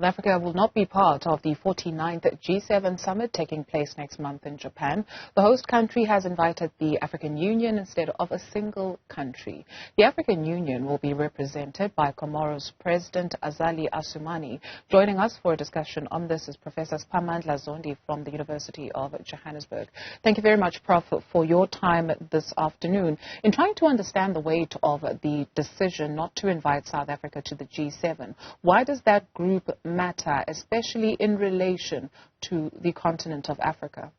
South Africa will not be part of the 49th G7 summit taking place next month in Japan. The host country has invited the African Union instead of a single country. The African Union will be represented by Comoros President Azali Assoumani. Joining us for a discussion on this is Professor Siphamandla Zondi from the University of Johannesburg. Thank you very much, Prof, for your time this afternoon. In trying to understand the weight of the decision not to invite South Africa to the G7, why does that group matter, especially in relation to the continent of Africa?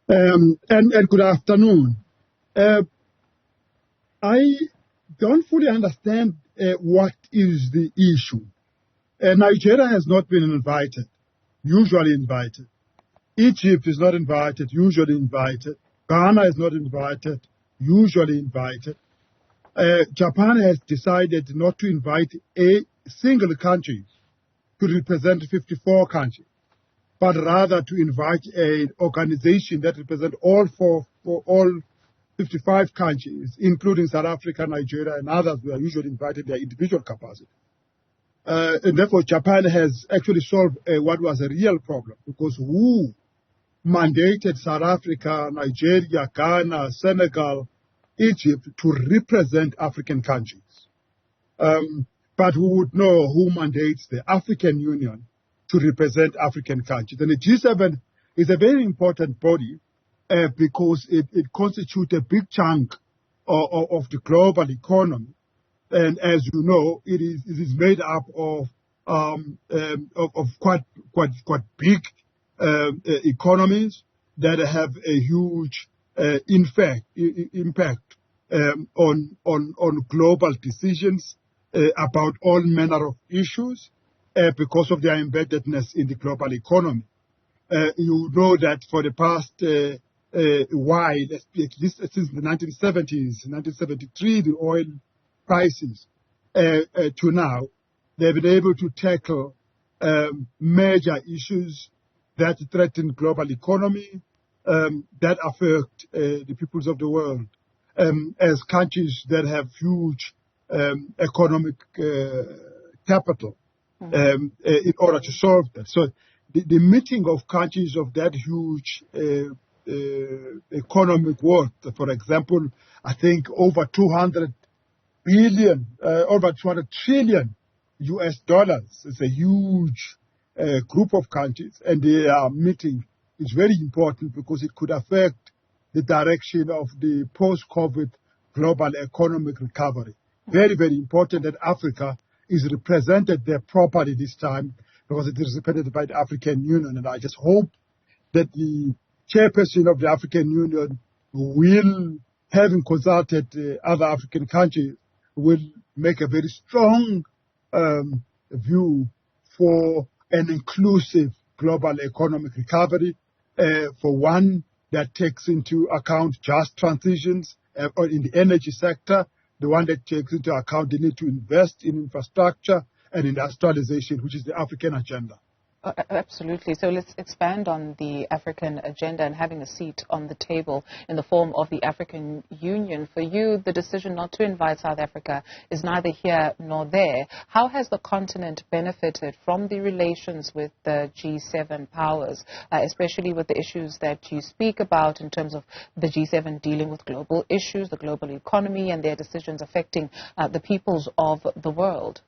And good afternoon. I don't fully understand what is the issue. Nigeria has not been invited, usually invited. Egypt is not invited, usually invited. Ghana is not invited, usually invited. Japan has decided not to invite a single country to represent 54 countries, but rather to invite an organization that represents all 55 countries, including South Africa, Nigeria, and others who are usually invited in their individual capacity. And therefore, Japan has actually solved what was a real problem, because who mandated South Africa, Nigeria, Ghana, Senegal, Egypt to represent African countries? But we would know who mandates the African Union to represent African countries. And the G7 is a very important body because it constitutes a big chunk of the global economy. And as you know, it is made up of quite big economies that have a huge impact on global decisions about all manner of issues because of their embeddedness in the global economy. You know that for the past while, at least since the 1970s, 1973, the oil crisis, to now, they've been able to tackle major issues that threaten global economy, that affect the peoples of the world, as countries that have huge economic capital in order to solve that. So the meeting of countries of that huge economic worth, for example, I think over 200 trillion US dollars. It's a huge group of countries, and their meeting is very important because it could affect the direction of the post-COVID global economic recovery. Very, very important that Africa is represented there properly this time, because it is represented by the African Union. And I just hope that the chairperson of the African Union will, having consulted other African countries, will make a very strong view for an inclusive global economic recovery, for one that takes into account just transitions in the energy sector, the one that takes into account the need to invest in infrastructure and industrialization, which is the African agenda. Absolutely. So let's expand on the African agenda and having a seat on the table in the form of the African Union. For you, the decision not to invite South Africa is neither here nor there. How has the continent benefited from the relations with the G7 powers, especially with the issues that you speak about in terms of the G7 dealing with global issues, the global economy, and their decisions affecting the peoples of the world?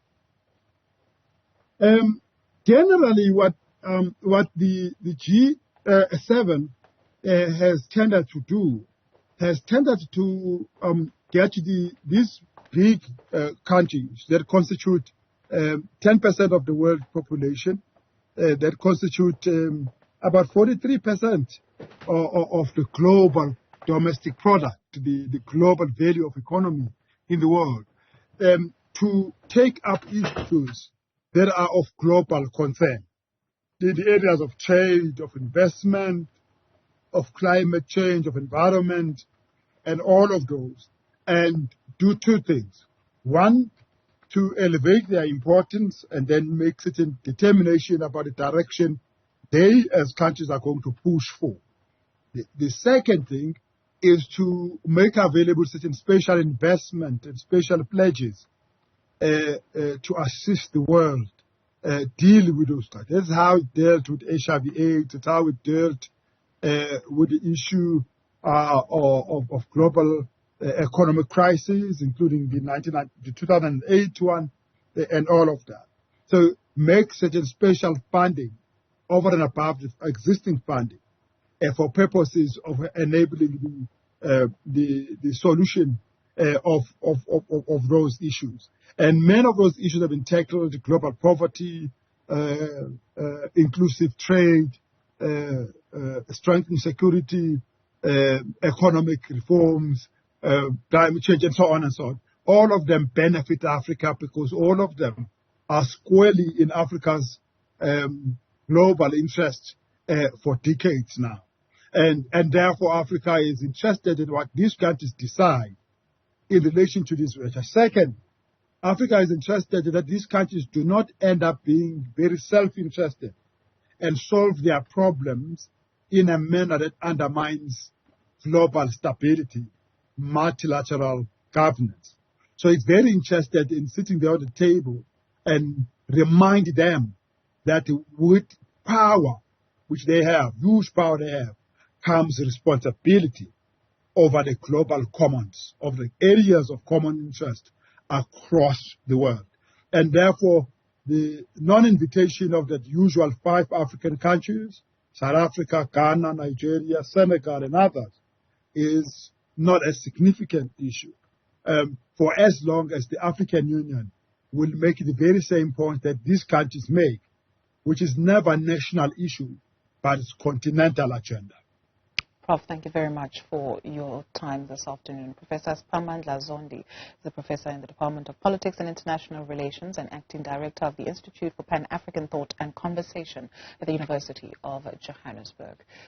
Generally, what the G7 has tended to do get these big countries that constitute 10% of the world population, that constitute about 43% of the global domestic product, the global value of economy in the world, to take up issues that are of global concern. The areas of trade, of investment, of climate change, of environment, and all of those, and do two things. One, to elevate their importance and then make certain determination about the direction they as countries are going to push for. The second thing is to make available certain special investment and special pledges to assist the world deal with those countries. That's how it dealt with HIV/AIDS. That's how it dealt with the issue of global economic crisis, including the 2008 one, and all of that. So make certain special funding over and above the existing funding for purposes of enabling the solution of those issues. And many of those issues have been tackled: global poverty, inclusive trade, strengthening security, economic reforms, climate change, and so on and so on. All of them benefit Africa because all of them are squarely in Africa's global interest for decades now. And therefore, Africa is interested in what these countries decide in relation to this measure. Second, Africa is interested that these countries do not end up being very self-interested and solve their problems in a manner that undermines global stability, multilateral governance. So it's very interested in sitting there at the table and remind them that with power, which they have, huge power they have, comes responsibility over the global commons, of the areas of common interest across the world. And therefore, the non-invitation of the usual 5 African countries, South Africa, Ghana, Nigeria, Senegal, and others, is not a significant issue for as long as the African Union will make the very same point that these countries make, which is never a national issue, but it's continental agenda. Prof, thank you very much for your time this afternoon. Professor Siphamandla Zondi is a professor in the Department of Politics and International Relations and acting director of the Institute for Pan-African Thought and Conversation at the University of Johannesburg.